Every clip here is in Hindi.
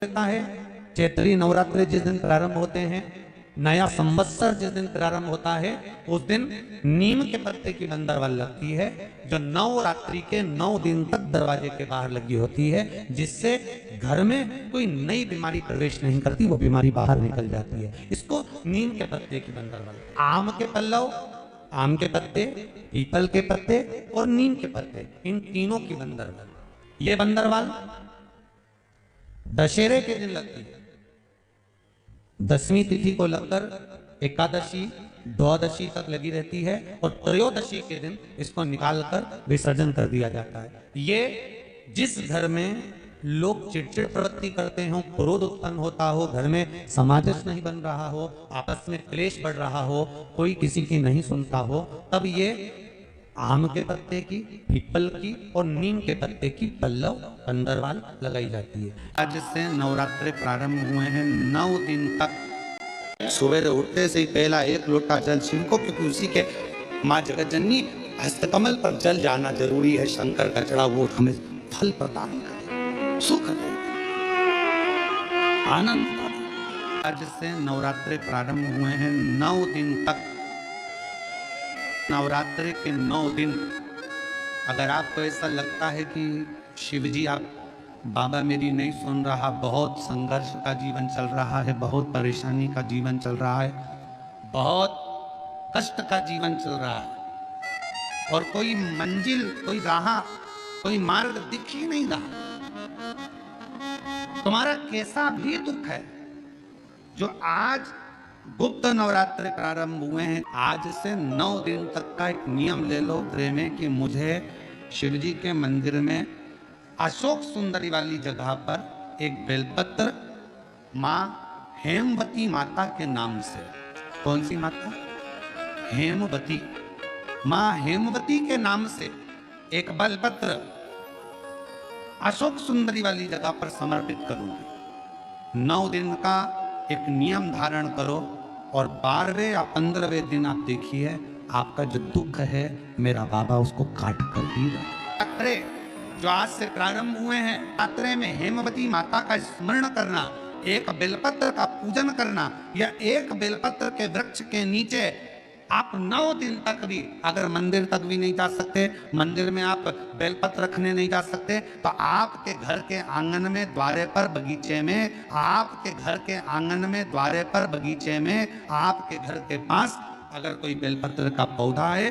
देता है। चैत्री नवरात्रि जिस दिन प्रारंभ होते हैं, नया संवत्सर जिस दिन प्रारंभ होता है, उस दिन नीम के पत्ते की बंदरवाल लगती है, जो नवरात्रि के 9 दिन तक दरवाजे के बाहर लगी होती है, जिससे घर में कोई नई बीमारी प्रवेश नहीं करती, वो बीमारी बाहर निकल जाती है। इसको नीम के पत्ते की बंदरवाल। आम के पल्लव, आम के पत्ते, पीपल के पत्ते और नीम के पत्ते, इन तीनों की बंदरवाल। ये बंदरवाल दशहरे के दिन लगती है। 10वीं तिथि को लगकर एकादशी द्वादशी तक लगी रहती है और त्रयोदशी के दिन इसको निकालकर विसर्जन कर दिया जाता है। ये जिस घर में लोग चिड़चिड़ प्रवृत्ति करते हो, क्रोध उत्पन्न होता हो, घर में सामंजस्य नहीं बन रहा हो, आपस में क्लेश बढ़ रहा हो, कोई किसी की नहीं सुनता हो, तब ये आम के पत्ते की, पीपल की और नीम के पत्ते की पल्लव बंदरवाल लगाई जाती है। आज से नवरात्रि प्रारंभ हुए हैं। 9 दिन तक सुबह उठते से ही पहला 1 लोटा जल शिव को, क्योंकि उसी के माँ जगतजननी हस्तकमल पर जल जाना जरूरी है। शंकर का चढ़ा वो हमें फल प्रदान करे, सुख दे, आनंद। आज से नवरात्रि प्रारंभ हुए हैं। 9 दिन तक, नवरात्रि के 9 दिन, अगर आपको ऐसा लगता है कि शिवजी आप बाबा मेरी नहीं सुन रहा, बहुत संघर्ष का जीवन चल रहा है, बहुत परेशानी का जीवन चल रहा है, बहुत कष्ट का जीवन चल रहा है और कोई मंजिल, कोई राह, कोई मार्ग दिख ही नहीं रहा, तुम्हारा कैसा भी दुख है, जो आज गुप्त नवरात्रि प्रारंभ हुए हैं, आज से 9 दिन तक का एक नियम ले लो में कि मुझे शिवजी के मंदिर में अशोक सुंदरी वाली जगह पर एक बेलपत्र माँ हेमवती माता के नाम से, कौन सी माता? हेमवती, माँ हेमवती के नाम से एक बेलपत्र अशोक सुंदरी वाली जगह पर समर्पित करूंगी। 9 दिन का एक नियम धारण करो और 12वें या 15वें दिन आप देखिए आपका जो दुख है मेरा बाबा उसको काट कर ही नवरात्रे जो आज से प्रारंभ हुए हैं, नवरात्रे में हेमवती माता का स्मरण करना, एक बेलपत्र का पूजन करना, या एक बेलपत्र के वृक्ष के नीचे आप 9 दिन तक भी, अगर मंदिर तक भी नहीं जा सकते, मंदिर में आप बेलपत्र रखने नहीं जा सकते, तो आपके घर के आंगन में, द्वारे पर, बगीचे में, आपके घर के आंगन में, द्वारे पर, बगीचे में, आपके घर के पास अगर कोई बेलपत्र का पौधा है,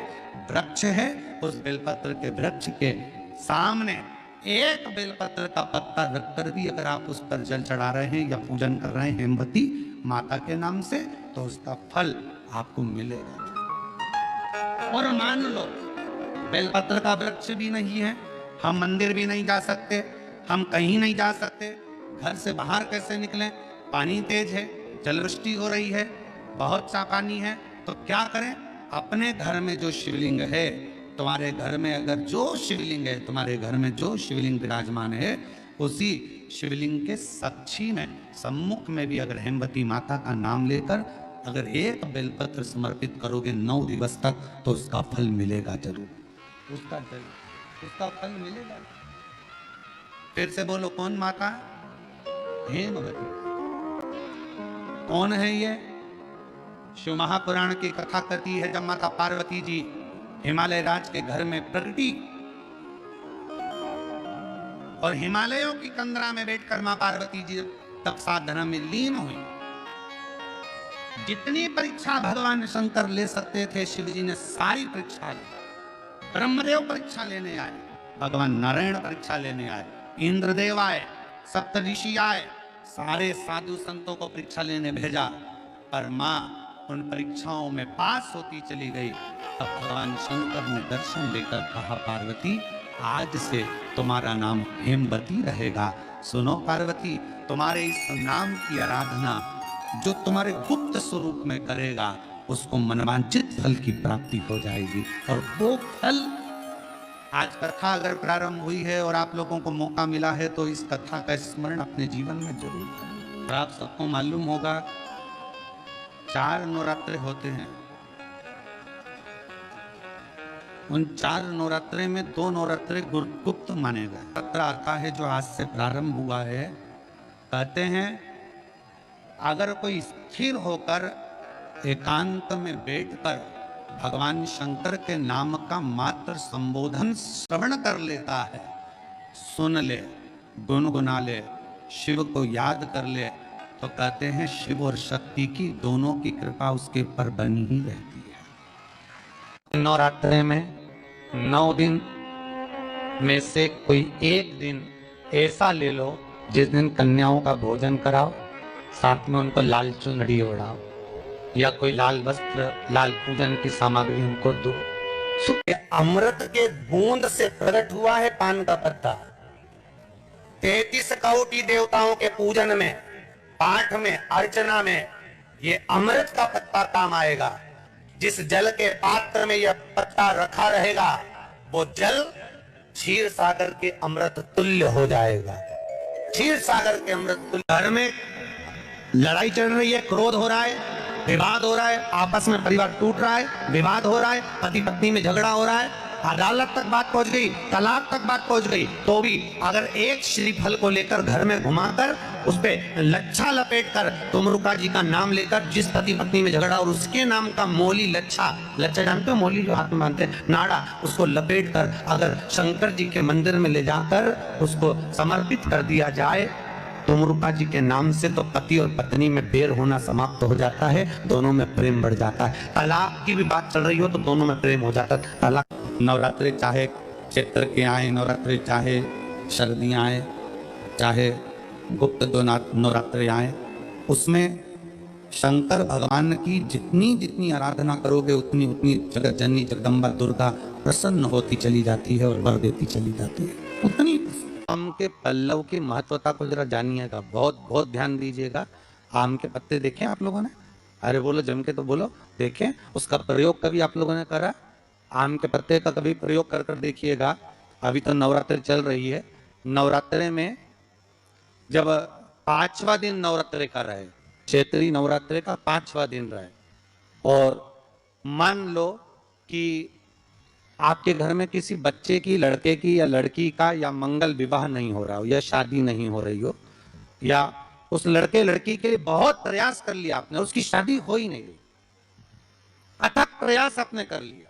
वृक्ष है, उस बेलपत्र के वृक्ष के सामने एक बेलपत्र का पत्ता रखकर भी अगर आप उस पर जल चढ़ा रहे हैं या पूजन कर रहे हैं हेमवती माता के नाम से, तो उसका फल आपको मिलेगा। और मान लो बेलपत्र का वृक्ष भी नहीं है, हम मंदिर भी नहीं जा सकते, हम कहीं नहीं जा सकते, घर से बाहर कैसे निकलें, पानी तेज है, जलवृष्टि हो रही है, बहुत सा पानी है, तो क्या करें? अपने घर में जो शिवलिंग है, तुम्हारे घर में अगर जो शिवलिंग है, तुम्हारे घर में जो शिवलिंग विराजमान है, उसी शिवलिंग के साक्षी में, सम्मुख में भी अगर हेमवती माता का नाम लेकर अगर एक बेलपत्र समर्पित करोगे 9 दिवस तक, तो उसका फल मिलेगा जरूर, उसका फल मिलेगा। फिर से बोलो, कौन माता? हेमवती। कौन है ये? शिव महापुराण की कथा कहती है, जब माता पार्वती जी हिमालय राज के घर में प्रकटी और हिमालयों की कंदरा में बैठकर मां पार्वती जी तपसाधना में लीन हुई, जितनी परीक्षा भगवान शंकर ले सकते थे, शिव जी ने सारी परीक्षा ली। ब्रह्मदेव परीक्षा लेने आए, भगवान नारायण परीक्षा लेने आए, इंद्रदेव आए, सप्तऋषि आए, सारे साधु संतों को परीक्षा लेने भेजा, पर मां उन परीक्षाओं में पास होती चली गई। तब भगवान शंकर ने दर्शन देकर कहा, पार्वती आज से तुम्हारा नाम हेमवती रहेगा। सुनो पार्वती, तुम्हारे इस नाम की आराधना जो तुम्हारे गुप्त स्वरूप में करेगा, उसको मनवांचित फल की प्राप्ति हो जाएगी। और वो फल, आज कथा अगर प्रारंभ हुई है और आप लोगों को मौका मिला है, तो इस कथा का स्मरण अपने जीवन में जरूर करें। और आप सबको मालूम होगा 4 नवरात्रे होते हैं। उन 4 नवरात्रे में 2 नवरात्रे गुप्त माने गए। नवरात्र आता है जो आज से प्रारंभ हुआ है, कहते हैं अगर कोई स्थिर होकर एकांत में बैठकर भगवान शंकर के नाम का मात्र संबोधन श्रवण कर लेता है, सुन ले, गुनगुना ले, शिव को याद कर ले, तो कहते हैं शिव और शक्ति की दोनों की कृपा उसके ऊपर बनी ही रहती है। नवरात्रि में 9 दिन में से कोई एक दिन ऐसा ले लो जिस दिन कन्याओं का भोजन कराओ, साथ में उनको लाल चुनरी ओढ़ाओ या कोई लाल वस्त्र, लाल पूजन की सामग्री उनको दो। अमृत के बूंद से प्रकट हुआ है पान का पत्ता। 33 कोटि देवताओं के पूजन में, पाठ में, अर्चना में ये अमृत का पत्ता काम आएगा। जिस जल के पात्र में यह पत्ता रखा रहेगा वो जल क्षीर सागर के अमृत तुल्य हो जाएगा। क्षीर सागर के अमृत तुल्य। घर में लड़ाई चल रही है, क्रोध हो रहा है, विवाद हो रहा है, आपस में परिवार टूट रहा है, विवाद हो रहा है, पति पत्नी में झगड़ा हो रहा है, अदालत तक बात पहुंच गई, तलाक तक बात पहुंच गई, तो भी अगर एक श्रीफल को लेकर घर में घुमाकर उस पे लच्छा लपेटकर तुमरुका जी का नाम लेकर जिस पति पत्नी में झगड़ा और उसके नाम का मोली लच्छा, लच्छा जानते हो मोली जो हाथ में बांधते हैं, नाड़ा, उसको लपेट कर अगर शंकर जी के मंदिर में ले जाकर उसको समर्पित कर दिया जाए तुमरुका जी के नाम से, तो पति और पत्नी में बैर होना समाप्त हो जाता है, दोनों में प्रेम बढ़ जाता है। तलाक की भी बात चल रही हो तो दोनों में प्रेम हो जाता है। तलाक नवरात्रि चाहे चैत्र के आए, नवरात्रि चाहे सर्दियाँ आए, चाहे गुप्त दो नवरात्रि आए, उसमें शंकर भगवान की जितनी जितनी आराधना करोगे उतनी उतनी जगत जननी जगदम्बा दुर्गा प्रसन्न होती चली जाती है और वर देती चली जाती है। उतनी आम के पल्लव की महत्वता को जरा जानिएगा, बहुत बहुत ध्यान दीजिएगा। आम के पत्ते देखें आप लोगों ने? अरे बोलो जम के तो बोलो, देखें। उसका प्रयोग कभी आप लोगों ने करा? आम के पत्ते का कभी प्रयोग कर देखिएगा। अभी तो नवरात्रि चल रही है, नवरात्रि में जब 5वां दिन नवरात्रि का रहे, चैत्री नवरात्रि का 5वां दिन रहे, और मान लो कि आपके घर में किसी बच्चे की, लड़के की या लड़की का या मंगल विवाह नहीं हो रहा हो या शादी नहीं हो रही हो, या उस लड़के लड़की के लिए बहुत प्रयास कर लिया आपने, उसकी शादी हो ही नहीं रही, अथक प्रयास आपने कर लिया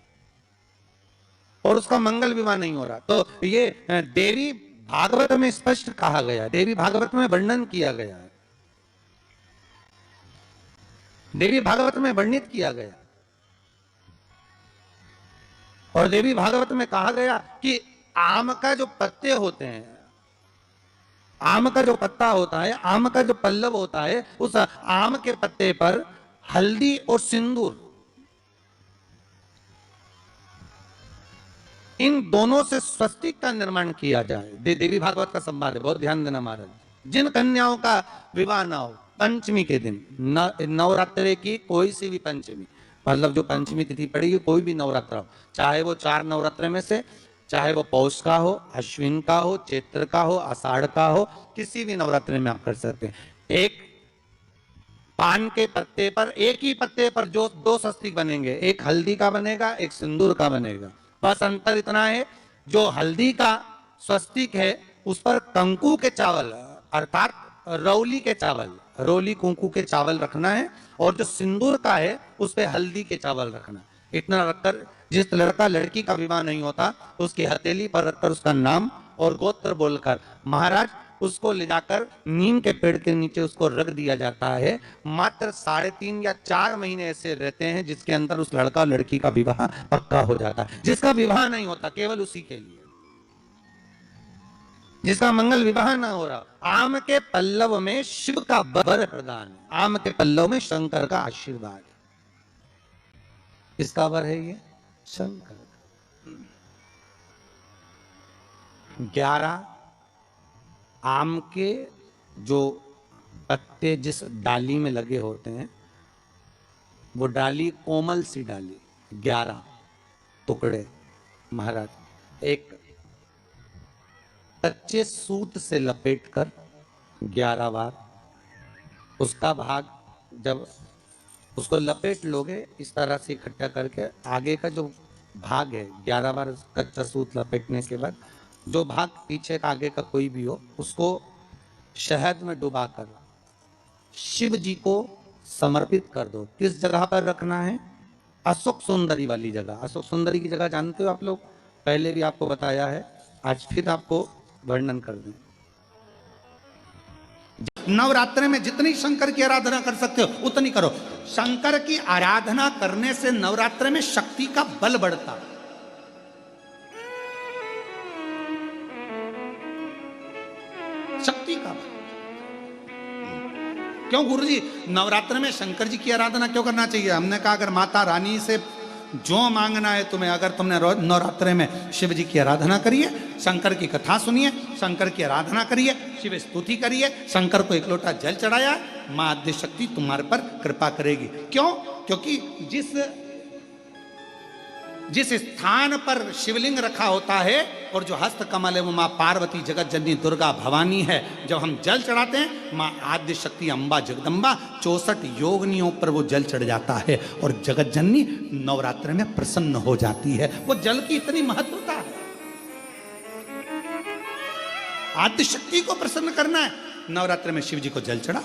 और उसका मंगल विवाह नहीं हो रहा, तो ये देवी भागवत में स्पष्ट कहा गया है, देवी भागवत में वर्णन किया गया है, देवी भागवत में वर्णित किया गया, और देवी भागवत में कहा गया कि आम का जो पत्ते होते हैं, आम का जो पत्ता होता है, आम का जो पल्लव होता है, उस आम के पत्ते पर हल्दी और सिंदूर, इन दोनों से स्वस्तिक का निर्माण किया जाए। देवी भागवत का संवाद है, बहुत ध्यान देना महाराज। जिन कन्याओं का विवाह ना हो पंचमी के दिन, नवरात्रि की कोई सी भी पंचमी, मतलब जो पंचमी तिथि पड़ेगी, कोई भी नवरात्र हो, चाहे वो 4 नवरात्र में से, चाहे वो पौष का हो, अश्विन का हो, चैत्र का हो, आषाढ़ का हो, किसी भी नवरात्रि में आप कर सकते हैं। एक पान के पत्ते पर, एक ही पत्ते पर जो 2 स्वस्तिक बनेंगे, एक हल्दी का बनेगा, एक सिंदूर का बनेगा। बस अंतर इतना है, जो हल्दी का स्वस्तिक है उस पर कंकु के चावल अर्थात रौली के चावल, रोली कुंकू के चावल रखना है, और जो सिंदूर का है उस पे हल्दी के चावल रखना। इतना रखकर जिस लड़का लड़की का विवाह नहीं होता उसकी हथेली पर रखकर उसका नाम और गोत्र बोलकर महाराज उसको ले जाकर नीम के पेड़ के नीचे उसको रख दिया जाता है। मात्र 3.5 या 4 महीने ऐसे रहते हैं जिसके अंदर उस लड़का और लड़की का विवाह पक्का हो जाता है। जिसका विवाह नहीं होता केवल उसी के लिए, जिसका मंगल विवाह ना हो रहा, आम के पल्लव में शिव का वर प्रदान है, आम के पल्लव में शंकर का आशीर्वाद है। किसका वर है ये? शंकर। 11 आम के जो पत्ते जिस डाली में लगे होते हैं, वो डाली कोमल सी डाली, 11 टुकड़े महाराज एक कच्चे सूत से लपेटकर 11 बार उसका भाग, जब उसको लपेट लोगे इस तरह से इकट्ठा करके, आगे का जो भाग है 11 बार कच्चा सूत लपेटने के बाद जो भाग पीछे का आगे का कोई भी हो उसको शहद में डुबाकर शिव जी को समर्पित कर दो। किस जगह पर रखना है? अशोक सुंदरी वाली जगह। अशोक सुंदरी की जगह जानते हो आप लोग, पहले भी आपको बताया है, आज फिर आपको वर्णन कर दें। नवरात्र में जितनी शंकर की आराधना कर सकते हो उतनी करो। शंकर की आराधना करने से नवरात्र में शक्ति का बल बढ़ता है। शक्ति का बल। क्यों गुरुजी नवरात्र में शंकर जी की आराधना क्यों करना चाहिए? हमने कहा अगर माता रानी से जो मांगना है तुम्हें, अगर तुमने नवरात्रे में शिव जी की आराधना करिए, शंकर की कथा सुनिए, शंकर की आराधना करिए, शिव स्तुति करिए, शंकर को एक लोटा जल चढ़ाया, मां आद्य शक्ति तुम्हारे पर कृपा करेगी। क्यों? क्योंकि जिस स्थान पर शिवलिंग रखा होता है और जो हस्त कमल है वो मां पार्वती जगत जननी दुर्गा भवानी है। जब हम जल चढ़ाते हैं मां आद्य शक्ति अम्बा जगदम्बा 64 योगिनियों पर वो जल चढ़ जाता है और जगत जननी नवरात्र में प्रसन्न हो जाती है। वो जल की इतनी महत्वता है। आद्य शक्ति को प्रसन्न करना है, नवरात्र में शिव जी को जल चढ़ा।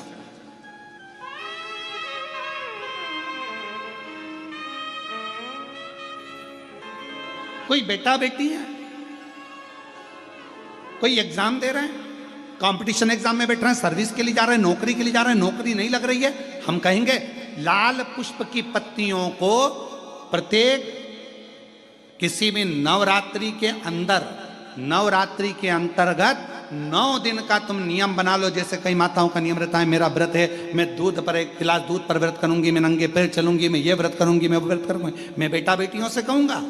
कोई बेटा बेटी है, कोई एग्जाम दे रहे हैं, कंपटीशन एग्जाम में बैठ रहे हैं, सर्विस के लिए जा रहे हैं, नौकरी के लिए जा रहे हैं, नौकरी नहीं लग रही है, हम कहेंगे लाल पुष्प की पत्तियों को प्रत्येक किसी भी नवरात्रि के अंदर, नवरात्रि के अंतर्गत 9 दिन का तुम नियम बना लो। जैसे कई माताओं का नियम रहता है, मेरा व्रत है, मैं दूध पर 1 गिलास दूध पर व्रत करूंगी, मैं नंगे पैर चलूंगी, मैं ये व्रत करूंगी, मैं वो व्रत करूंगी। मैं बेटा बेटियों से कहूंगा,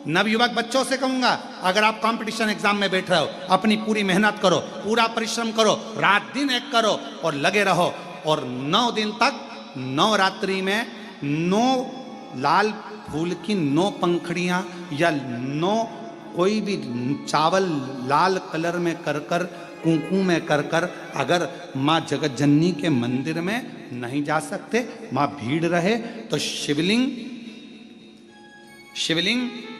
नवयुवक बच्चों से कहूंगा, अगर आप कंपटीशन एग्जाम में बैठ रहे हो, अपनी पूरी मेहनत करो, पूरा परिश्रम करो, रात दिन एक करो और लगे रहो। और 9 दिन तक नवरात्रि में 9 लाल फूल की 9 पंखड़ियां या 9 कोई भी चावल लाल कलर में कर कर, कुंकू में कर कर, अगर माँ जगत जननी के मंदिर में नहीं जा सकते, माँ भीड़ रहे तो शिवलिंग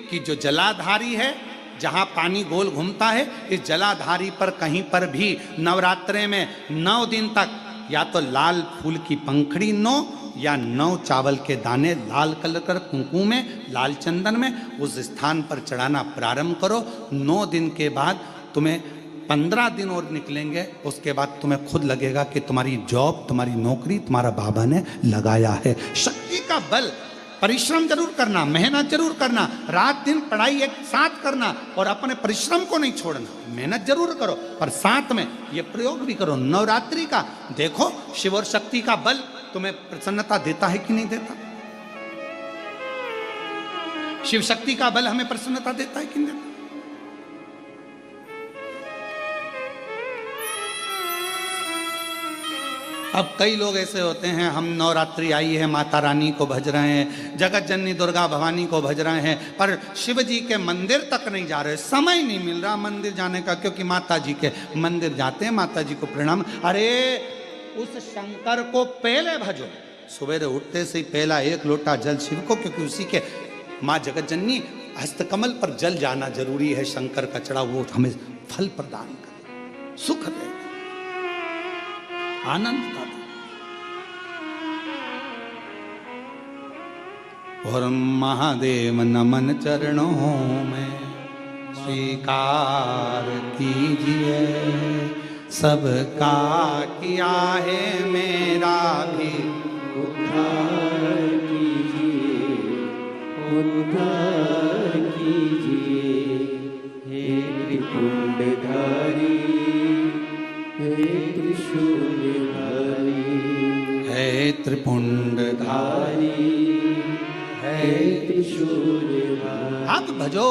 की जो जलाधारी है, जहां पानी गोल घूमता है, इस जलाधारी पर कहीं पर भी नवरात्रे में 9 दिन तक या तो लाल फूल की पंखड़ी 9 या 9 चावल के दाने लाल कलर कर कुंकू में, लाल चंदन में उस स्थान पर चढ़ाना प्रारंभ करो। 9 दिन के बाद तुम्हें 15 दिन और निकलेंगे, उसके बाद तुम्हें खुद लगेगा कि तुम्हारी जॉब, तुम्हारी नौकरी तुम्हारा बाबा ने लगाया है। शक्ति का बल। परिश्रम जरूर करना, मेहनत जरूर करना, रात दिन पढ़ाई एक साथ करना और अपने परिश्रम को नहीं छोड़ना। मेहनत जरूर करो पर साथ में ये प्रयोग भी करो नवरात्रि का। देखो शिव और शक्ति का बल तुम्हें प्रसन्नता देता है कि नहीं देता? शिव शक्ति का बल हमें प्रसन्नता देता है कि नहीं देता? अब कई लोग ऐसे होते हैं, हम नवरात्रि आई है, माता रानी को भज रहे हैं, जगत जननी दुर्गा भवानी को भज रहे हैं, पर शिव जी के मंदिर तक नहीं जा रहे, समय नहीं मिल रहा मंदिर जाने का, क्योंकि माता जी के मंदिर जाते हैं, माता जी को प्रणाम। अरे उस शंकर को पहले भजो, सवेरे उठते से ही पहला 1 लोटा जल शिव को, क्योंकि उसी के माँ जगत जननी हस्तकमल पर जल जाना जरूरी है। शंकर का चढ़ा वो हमें फल प्रदान करे, सुख दे, आनंद का दे। और महादेव नमन चरणों में स्वीकार कीजिए, सबका किया है मेरा भी उद्धार कीजिए, उद्धार कीजिए। हे त्रिपुंडधारी, हे त्रिशूलधारी, है त्रिपुंडधारी, हे त्रिशूलधारी। अब भजो